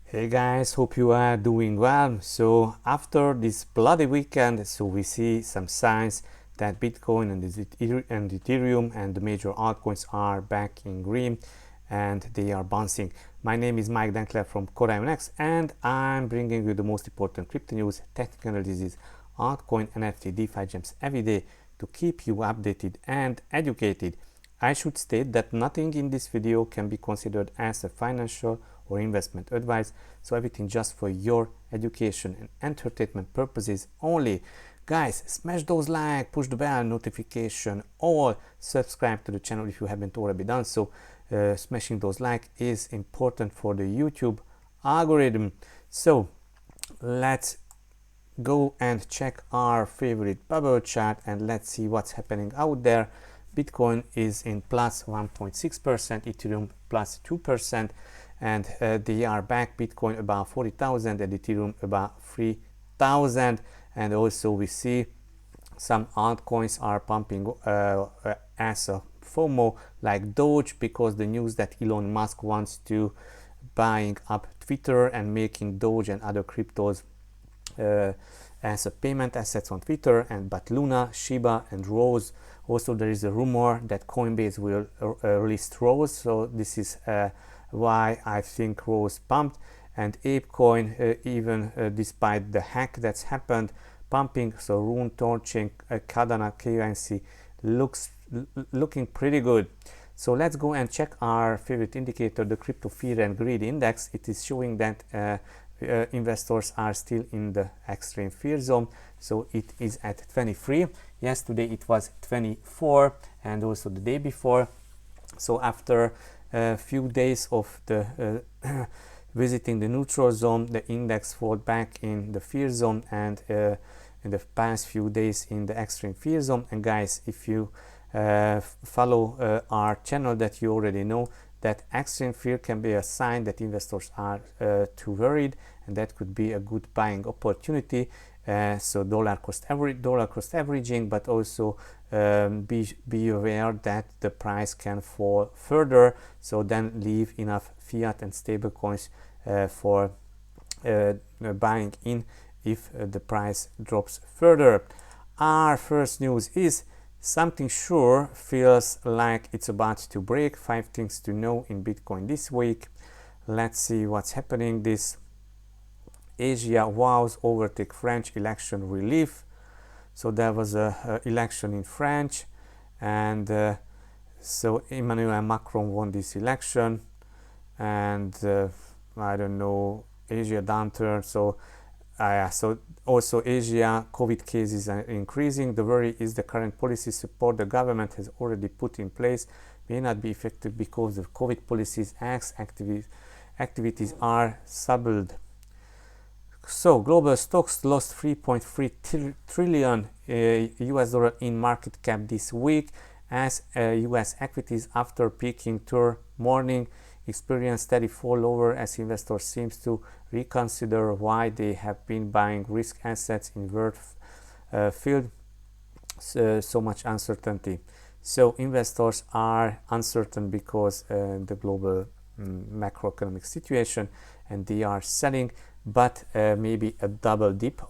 Hey guys, hope you are doing well. So after this bloody weekend, we see some signs that Bitcoin and Ethereum and the major altcoins are back in green and they are bouncing. My name is Mike Dankler from CorionX and I'm bringing you the most important crypto news, technical analysis, altcoin, NFT, DeFi gems every day to keep you updated and educated. I should state that nothing in this video can be considered as a financial or investment advice, so everything just for your education and entertainment purposes only. Guys, smash those like, push the bell notification, or subscribe to the channel if you haven't already done so. Smashing those like is important for the YouTube algorithm. So let's go and check our favorite bubble chart and let's see what's happening out there. Bitcoin is in plus 1.6%, Ethereum plus 2%, and they are back. Bitcoin about 40,000 and Ethereum about 3,000. And also we see some altcoins are pumping as a FOMO, like Doge, because the news that Elon Musk wants to buying up Twitter and making Doge and other cryptos as a payment assets on Twitter, but Luna, Shiba, and Rose. Also, there is a rumor that Coinbase will list Rose, so this is why I think Rose pumped. And ApeCoin, even despite the hack that's happened, pumping. So Rune, Torchain, Cardano, KYC looking pretty good. So let's go and check our favorite indicator, the Crypto Fear and Greed Index. It is showing that investors are still in the extreme fear zone, so it is at 23. Yesterday it was 24 and also the day before. So after a few days of the visiting the neutral zone, the index fell back in the fear zone, and in the past few days in the extreme fear zone. And guys, if you follow our channel, that you already know that extreme fear can be a sign that investors are too worried, and that could be a good buying opportunity. So dollar cost averaging, but also be aware that the price can fall further, so then leave enough fiat and stable coins for buying in if the price drops further. Our first news is something sure feels like it's about to break. 5 things to know in Bitcoin this week. Let's see what's happening. This Asia vows overtake French election relief. So there was a election in France, and so Emmanuel Macron won this election, and I don't know, Asia downturn. So also Asia COVID cases are increasing. The worry is the current policy support the government has already put in place may not be effective because the COVID policies activities are subtled. So global stocks lost 3.3 trillion US dollar in market cap this week, as US equities, after peaking through morning, experienced steady fall lower as investors seems to reconsider why they have been buying risk assets in world field so much uncertainty. So investors are uncertain because the global macroeconomic situation, and they are selling, but maybe a double dip,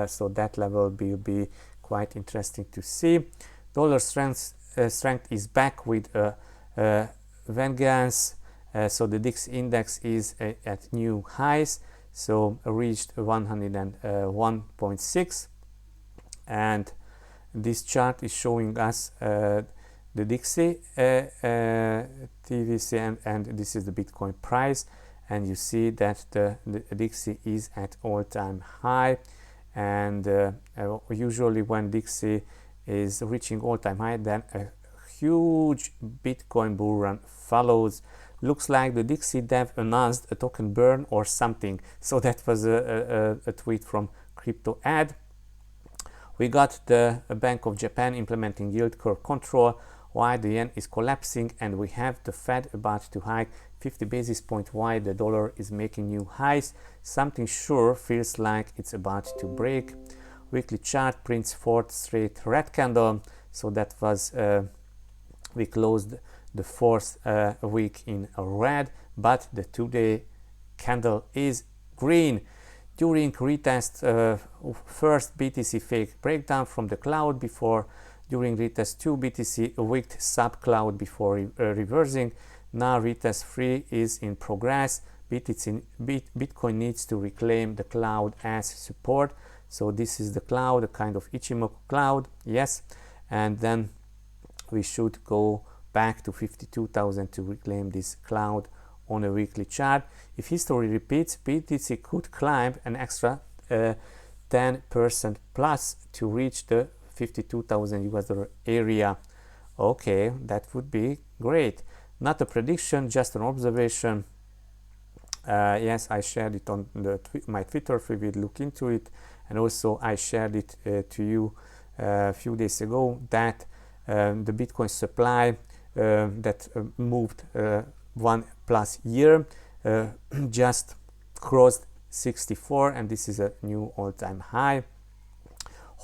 so that level will be quite interesting to see. Dollar strength is back with vengeance. So the DIX index is at new highs, so reached 101.6, and this chart is showing us the DXY TVC, and this is the Bitcoin price, and you see that the DXY is at all-time high, and usually when DXY is reaching all-time high, then a huge Bitcoin bull run follows. Looks like the DXY dev announced a token burn or something. So that was a tweet from CryptoAd. We got the Bank of Japan implementing yield curve control while the yen is collapsing, and we have the Fed about to hike 50 basis points while the dollar is making new highs. Something sure feels like it's about to break. Weekly chart prints fourth straight red candle. So that was we closed the fourth week in red, but the 2-day candle is green. During retest, first BTC fake breakdown from the cloud before, during retest 2 BTC wicked sub-cloud before reversing. Now retest 3 is in progress. Bitcoin needs to reclaim the cloud as support. So this is the cloud, a kind of Ichimoku cloud, yes. And then we should go back to 52,000 to reclaim this cloud on a weekly chart. If history repeats, BTC could climb an extra 10% plus to reach the 52,000 US dollar area. Okay, that would be great. Not a prediction, just an observation. Yes, I shared it on my Twitter feed. We look into it, and also I shared it to you a few days ago that the Bitcoin supply that moved 1+ year just crossed 64, and this is a new all-time high.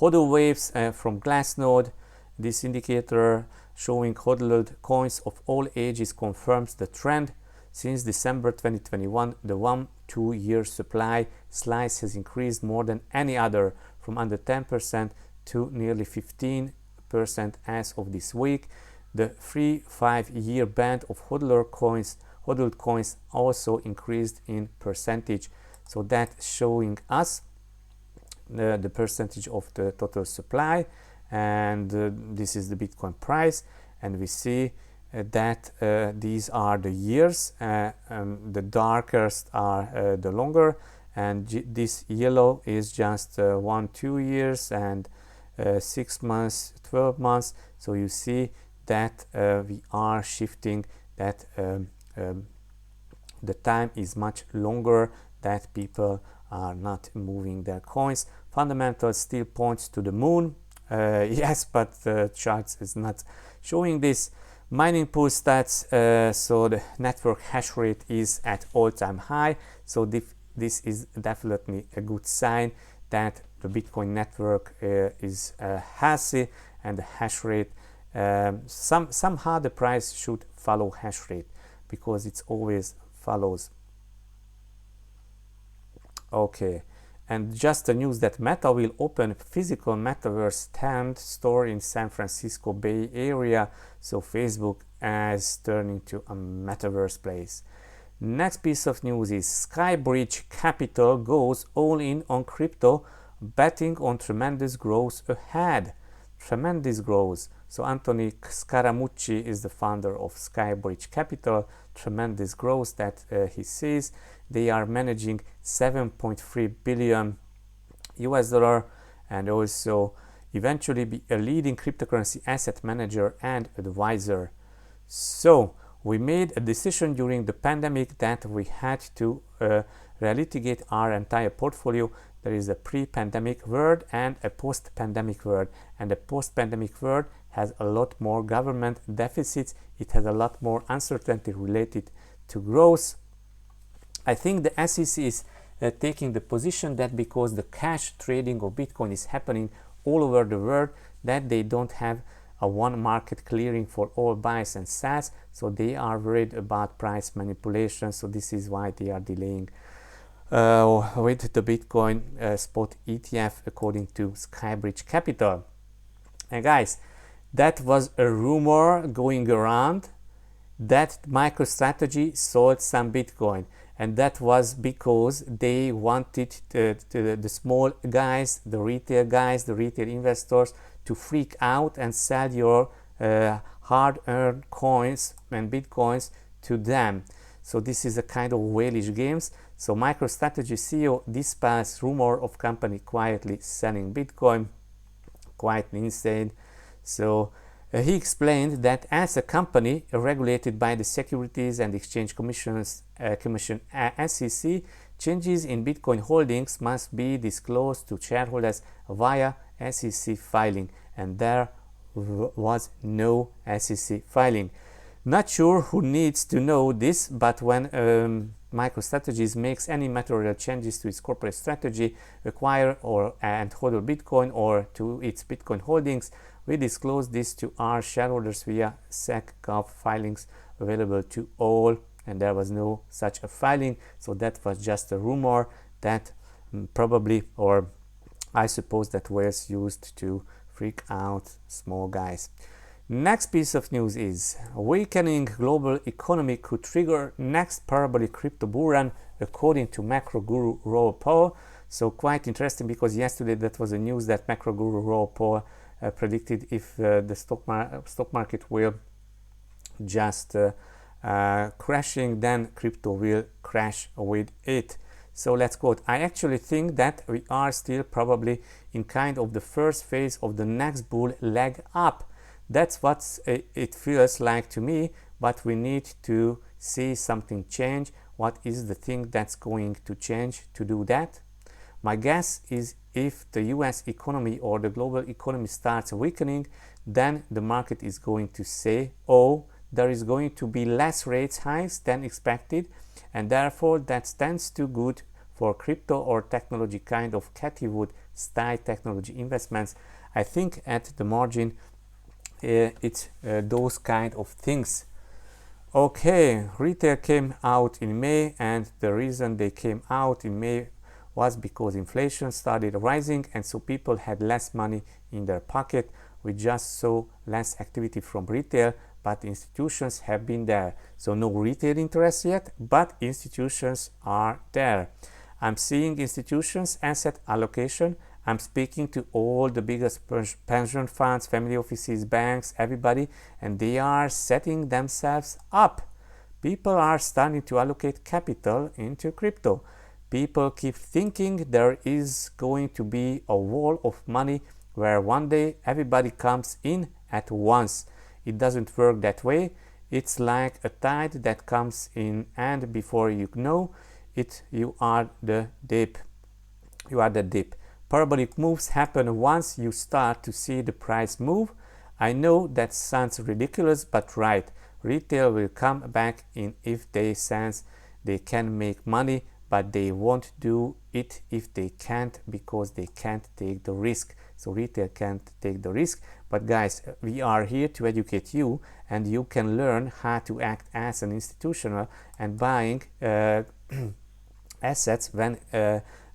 HODL waves from Glassnode. This indicator showing hodled coins of all ages confirms the trend. Since December 2021, the 1-2 year supply slice has increased more than any other, from under 10% to nearly 15% as of this week. The 3-5 year band of hodled coins also increased in percentage. So that's showing us the percentage of the total supply, and this is the Bitcoin price, and we see that these are the years. The darkest are the longer, and this yellow is just 1-2 years, and 6 months, 12 months. So you see that we are shifting, that the time is much longer, that people are not moving their coins. Fundamentals still points to the moon. Yes, but the charts is not showing this. Mining pool stats, so the network hash rate is at all-time high. So this is definitely a good sign that the Bitcoin network is healthy, and the hash rate, somehow the price should follow hash rate, because it always follows. Okay, and just the news that Meta will open physical metaverse store in San Francisco Bay Area. So Facebook is turning to a metaverse place. Next piece of news is Skybridge Capital goes all in on crypto, betting on tremendous growth ahead. Tremendous growth. So Anthony Scaramucci is the founder of Skybridge Capital. Tremendous growth that he sees. They are managing 7.3 billion US dollar, and also eventually be a leading cryptocurrency asset manager and advisor. So we made a decision during the pandemic that we had to relitigate our entire portfolio. There is a pre-pandemic world and a post-pandemic world, and the post-pandemic world has a lot more government deficits. It has a lot more uncertainty related to growth. I think the SEC is taking the position that because the cash trading of Bitcoin is happening all over the world, that they don't have a one market clearing for all buys and sells, so they are worried about price manipulation. So this is why they are delaying with the Bitcoin spot ETF, according to Skybridge Capital. And guys, that was a rumor going around that MicroStrategy sold some Bitcoin, and that was because they wanted the small guys, the retail guys, the retail investors to freak out and sell your hard-earned coins and Bitcoins to them. So this is a kind of whalish games. So MicroStrategy CEO dispels rumor of company quietly selling Bitcoin. Quite insane. So he explained that as a company regulated by the Securities and Exchange Commission SEC, changes in Bitcoin holdings must be disclosed to shareholders via SEC filing, and there was no SEC filing. Not sure who needs to know this, but when MicroStrategy makes any material changes to its corporate strategy, acquire and hold Bitcoin or to its Bitcoin holdings, we disclose this to our shareholders via SEC filings available to all and there was no such a filing, so that was just a rumor that probably, or I suppose, that was used to freak out small guys. Next piece of news is weakening global economy could trigger next parabolic crypto bull run, according to macro guru Raoul Pal. So quite interesting, because yesterday that was a news that macro guru Raoul Pal predicted if the stock market will just crashing, then crypto will crash with it. So let's quote, I actually think that we are still probably in kind of the first phase of the next bull leg up. That's what it feels like to me, but we need to see something change. What is the thing that's going to change to do that? My guess is if the US economy or the global economy starts weakening, then the market is going to say, oh, there is going to be less rates hikes than expected, and therefore that stands too good for crypto or technology kind of Cathie Wood style technology investments. I think at the margin it's those kind of things. Okay, retail came out in May, and the reason they came out in May was because inflation started rising, and so people had less money in their pocket. We just saw less activity from retail, but institutions have been there. So no retail interest yet, but institutions are there. I'm seeing institutions asset allocation. I'm speaking to all the biggest pension funds, family offices, banks, everybody, and they are setting themselves up. People are starting to allocate capital into crypto. People keep thinking there is going to be a wall of money where one day everybody comes in at once. It doesn't work that way. It's like a tide that comes in, and before you know it, you are the dip. Parabolic moves happen once you start to see the price move. I know that sounds ridiculous, but right. Retail will come back in if they sense they can make money, but they won't do it if they can't, because they can't take the risk. So retail can't take the risk. But guys, we are here to educate you, and you can learn how to act as an institutional and buying assets when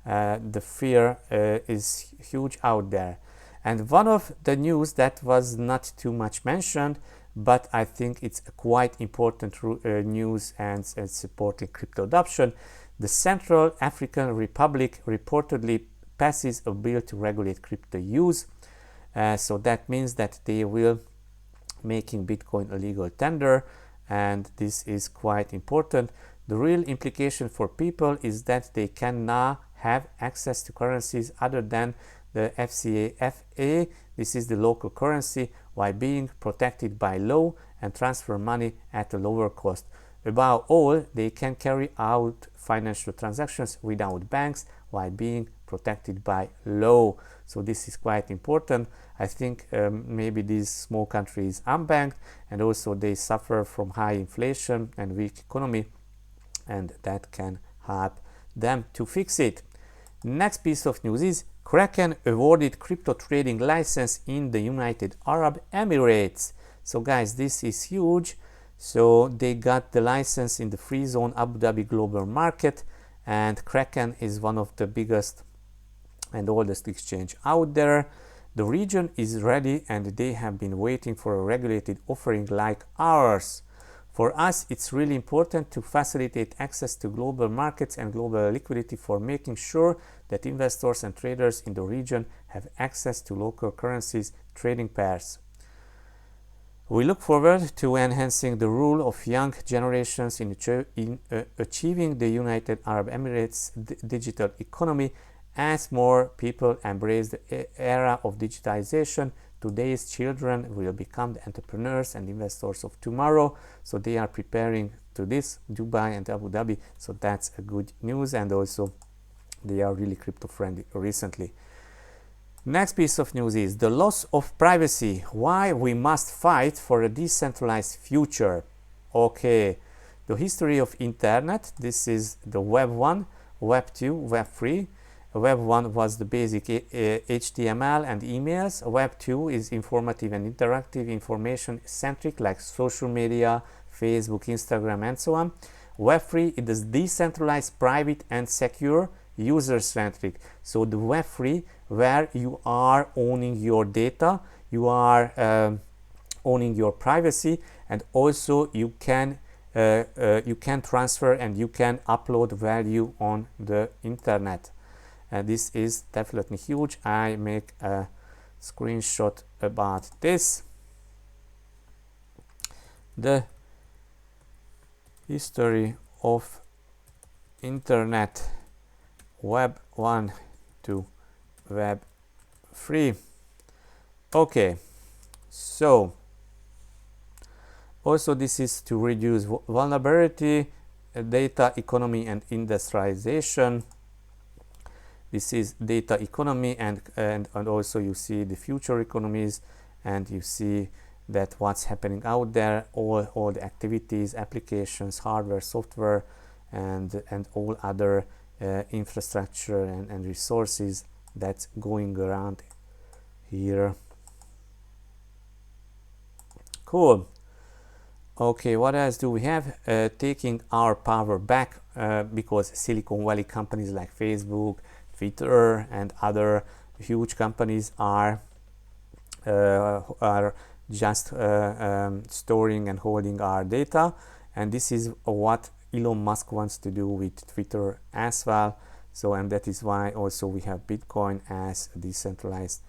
the fear is huge out there. And one of the news that was not too much mentioned, but I think it's a quite important news and supporting crypto adoption. The Central African Republic reportedly passes a bill to regulate crypto use. So that means that they will making Bitcoin a legal tender, and this is quite important. The real implication for people is that they can now have access to currencies other than the FCA. This is the local currency, while being protected by law and transfer money at a lower cost. Above all, they can carry out financial transactions without banks while being protected by law. So this is quite important. I think maybe these small countries unbanked, and also they suffer from high inflation and weak economy, and that can help them to fix it. Next piece of news is Kraken awarded crypto trading license in the United Arab Emirates. So guys, this is huge. So they got the license in the free zone Abu Dhabi global market, and Kraken is one of the biggest and oldest exchange out there. The region is ready, and they have been waiting for a regulated offering like ours. For us, it's really important to facilitate access to global markets and global liquidity for making sure that investors and traders in the region have access to local currencies trading pairs. We look forward to enhancing the role of young generations in achieving the United Arab Emirates digital economy. As more people embrace the era of digitization, today's children will become the entrepreneurs and investors of tomorrow. So they are preparing to this, Dubai and Abu Dhabi. So that's a good news, and also they are really crypto friendly recently. Next piece of news is the loss of privacy, why we must fight for a decentralized future. Okay, the history of internet. This is the Web 1, Web 2, Web 3. Web 1 was the basic HTML and emails. Web 2 is informative and interactive, information centric, like social media, Facebook, Instagram, and so on. Web3, it is decentralized, private and secure, user-centric. So the Web3, where you are owning your data, you are owning your privacy, and also you can transfer and you can upload value on the internet. This is definitely huge. I make a screenshot about this. The history of internet, Web 1 to Web 3. Okay, so also this is to reduce vulnerability, data economy and industrialization. This is data economy, and also you see the future economies, and you see that what's happening out there, all the activities, applications, hardware, software, and all other infrastructure and resources that's going around here. Cool. Okay, what else do we have? Taking our power back, because Silicon Valley companies like Facebook, Twitter and other huge companies are just storing and holding our data, and this is what Elon Musk wants to do with Twitter as well. So, and that is why also we have Bitcoin as a decentralized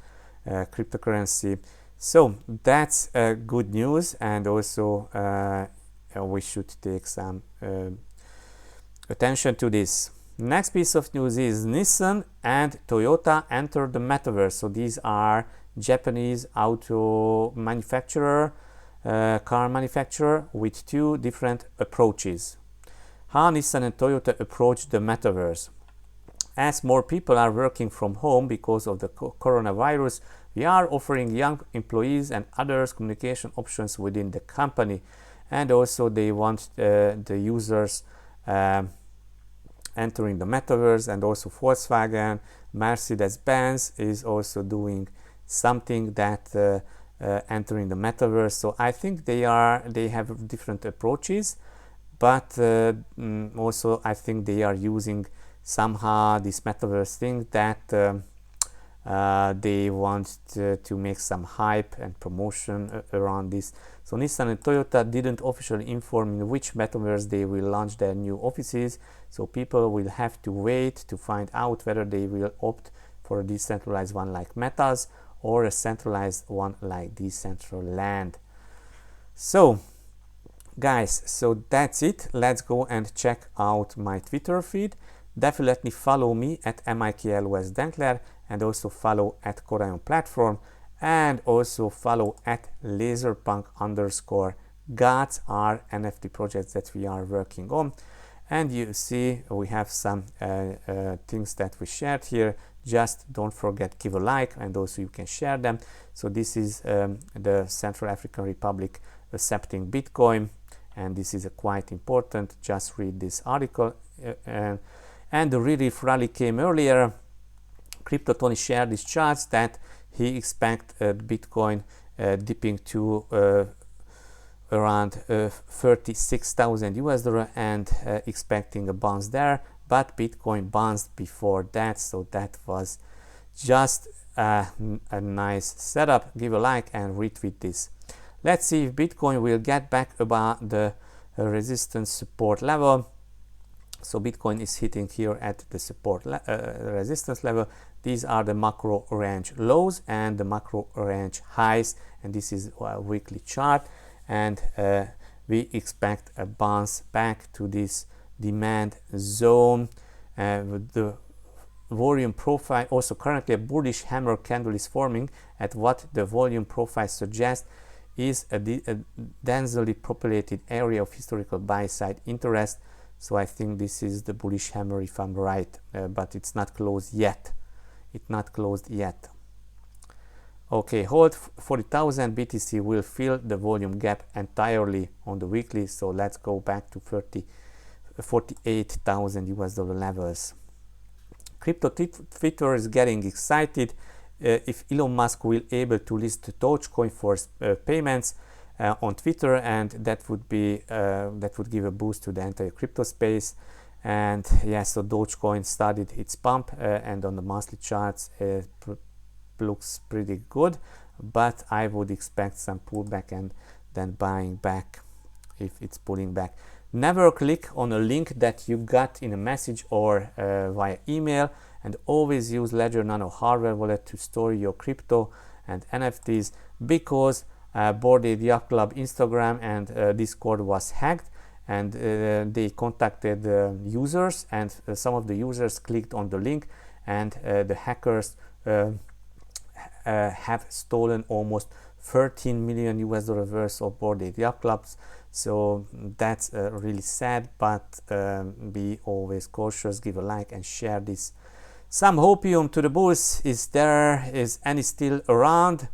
cryptocurrency. So that's good news, and also we should take some attention to this. Next piece of news is Nissan and Toyota enter the metaverse. So these are Japanese auto manufacturer, car manufacturer, with two different approaches. How Nissan and Toyota approach the metaverse. As more people are working from home because of the coronavirus, we are offering young employees and others communication options within the company. And also they want the users entering the metaverse, and also Volkswagen, Mercedes-Benz is also doing something that entering the metaverse. So I think they have different approaches, but also I think they are using somehow this metaverse thing that they want to make some hype and promotion around this. So Nissan and Toyota didn't officially inform in which metaverse they will launch their new offices, so people will have to wait to find out whether they will opt for a decentralized one like Meta's or a centralized one like Decentraland. So guys, so that's it. Let's go and check out my Twitter feed. Definitely follow me at MIKLOSDenkler, and also follow at Corion Platform, and also follow at laserpunk_gods, our NFT projects that we are working on. And you see we have some things that we shared here. Just don't forget, give a like, and also you can share them. So this is the Central African Republic accepting Bitcoin, and this is quite important. Just read this article. And the Relief rally came earlier. Crypto Tony shared these charts that he expects Bitcoin dipping to around 36,000 US dollar and expecting a bounce there, but Bitcoin bounced before that, so that was just a nice setup. Give a like and retweet this. Let's see if Bitcoin will get back above the resistance support level. So Bitcoin is hitting here at the support resistance level. These are the macro range lows and the macro range highs, and this is a weekly chart, and we expect a bounce back to this demand zone with the volume profile. Also currently a bullish hammer candle is forming at what the volume profile suggests is a densely populated area of historical buy side interest. So I think this is the bullish hammer if I'm right, but it's not closed yet. It's not closed yet. Okay, hold 40,000. BTC will fill the volume gap entirely on the weekly. So let's go back to 48,000 US dollar levels. Crypto Twitter is getting excited if Elon Musk will able to list Dogecoin for payments. on Twitter, and that would give a boost to the entire crypto space. And yeah, so Dogecoin started its pump, and on the monthly charts it looks pretty good, but I would expect some pullback and then buying back if it's pulling back. Never click on a link that you got in a message or via email, and always use Ledger Nano hardware wallet to store your crypto and NFTs, because Bored Ape Yacht Club Instagram and Discord was hacked, and they contacted users, and some of the users clicked on the link, and the hackers have stolen almost 13 million US dollar worth of Bored Ape Yacht Clubs. So that's really sad, but be always cautious. Give a like and share this. Some hopium to the bulls. Is any still around?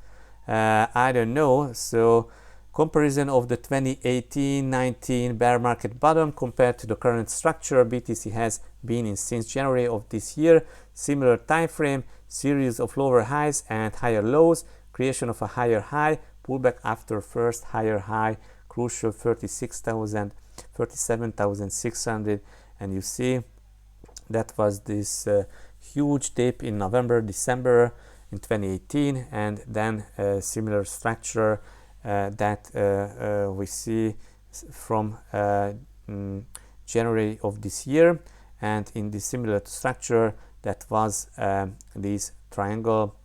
I don't know. So comparison of the 2018-19 bear market bottom compared to the current structure BTC has been in since January of this year. Similar time frame, series of lower highs and higher lows, creation of a higher high, pullback after first higher high, crucial 37,600, and you see that was this huge dip in November, December in 2018, and then a similar structure that we see from January of this year, and in this similar structure that was this triangle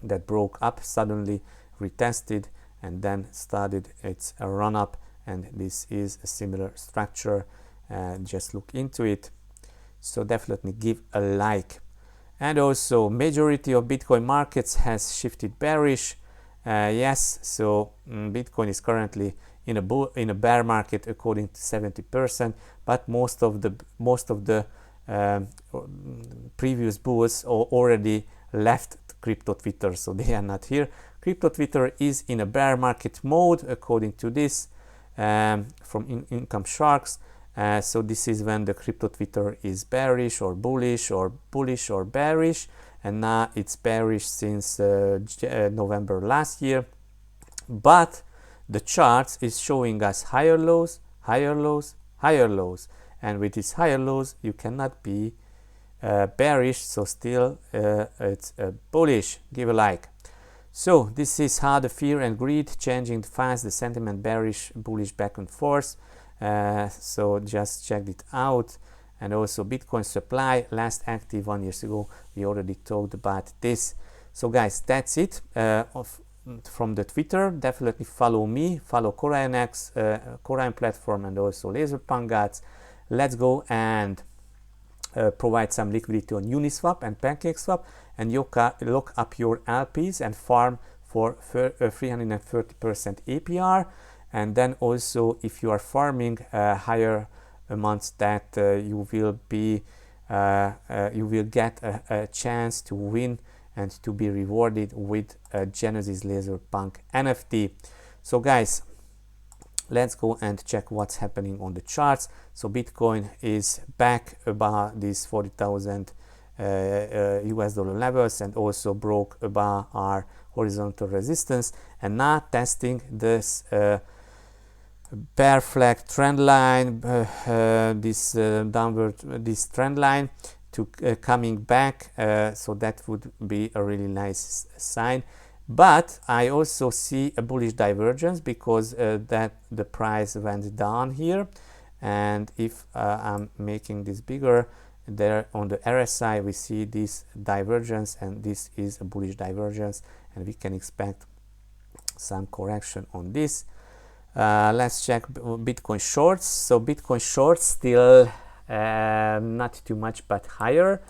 that broke up, suddenly retested, and then started its run up, and this is a similar structure. Just look into it. So definitely give a like. And also majority of Bitcoin markets has shifted bearish. Yes, so Bitcoin is currently in a bear market according to 70%, but most of the previous bulls already left crypto Twitter, so they are not here. Crypto Twitter is in a bear market mode according to this from Income Sharks. So this is when the crypto Twitter is bearish or bullish or bullish or bearish, and now it's bearish since November last year. But the charts is showing us higher lows, higher lows, higher lows, and with these higher lows you cannot be bearish, so still it's bullish. Give a like. So this is how the fear and greed changing fast, the sentiment bearish, bullish, back and forth. So just check it out. And also Bitcoin supply last active 1 year ago, we already talked about this. So guys, that's it from the Twitter. Definitely follow me, follow CorionX, Corion platform, and also Laserpunk. Let's go and provide some liquidity on Uniswap and PancakeSwap, and lock up your LPs and farm for 330% APR. And then also, if you are farming higher amounts, that you will get a chance to win and to be rewarded with a Genesis Laserpunk NFT. So guys, let's go and check what's happening on the charts. So Bitcoin is back above these 40,000 US dollar levels, and also broke above our horizontal resistance, and now testing this bear flag trend line, this trend line to coming back, so that would be a really nice sign. But I also see a bullish divergence, because that the price went down here, and if I'm making this bigger, there on the RSI we see this divergence, and this is a bullish divergence, and we can expect some correction on this. Let's check Bitcoin shorts. So Bitcoin shorts still not too much, but higher.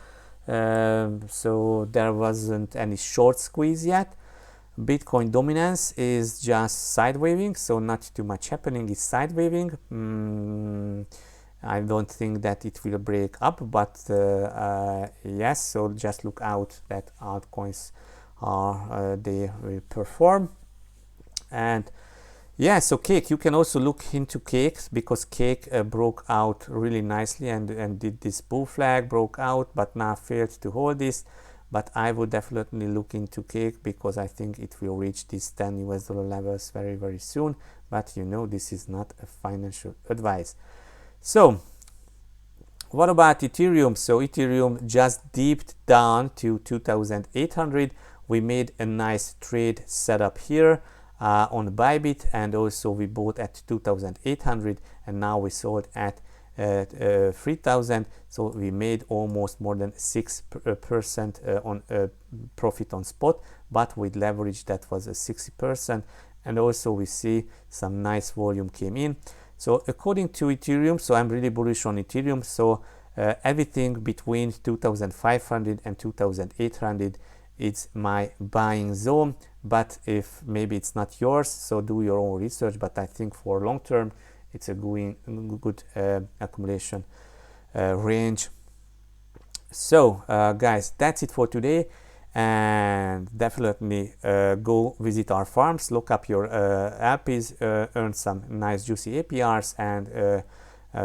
So there wasn't any short squeeze yet. Bitcoin dominance is just side waving, so not too much happening. It's side waving. I don't think that it will break up, but yes, so just look out that altcoins are they will perform. And yeah, so Cake, you can also look into Cake, because Cake broke out really nicely and did this bull flag, broke out, but now failed to hold this. but I would definitely look into CORX because I think it will reach these $10 levels very, very soon. But you know, this is not a financial advice. So what about Ethereum? So Ethereum just dipped down to 2,800. We made a nice trade setup here on Bybit, and also we bought at 2,800 and now we sold at 3,000. So we made almost more than 6% on profit on spot, but with leverage that was a 60%. And also we see some nice volume came in. So according to Ethereum, so I'm really bullish on Ethereum. So everything between 2,500 and 2,800 is my buying zone. But if maybe it's not yours, so do your own research. But I think for long term, it's a good accumulation range. So guys, that's it for today. And definitely go visit our farms, look up your LPs, earn some nice juicy APRs, and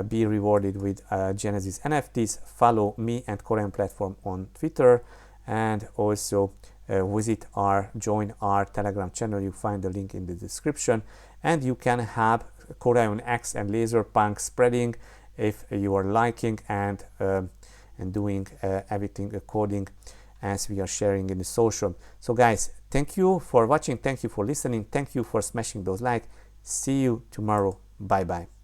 be rewarded with Genesis NFTs. Follow me and Corian platform on Twitter, and also join our Telegram channel. You find the link in the description, and you can have CorionX and Laserpunk spreading if you are liking and doing everything according as we are sharing in the social. So guys, thank you for watching, thank you for listening, thank you for smashing those likes. See you tomorrow. Bye bye.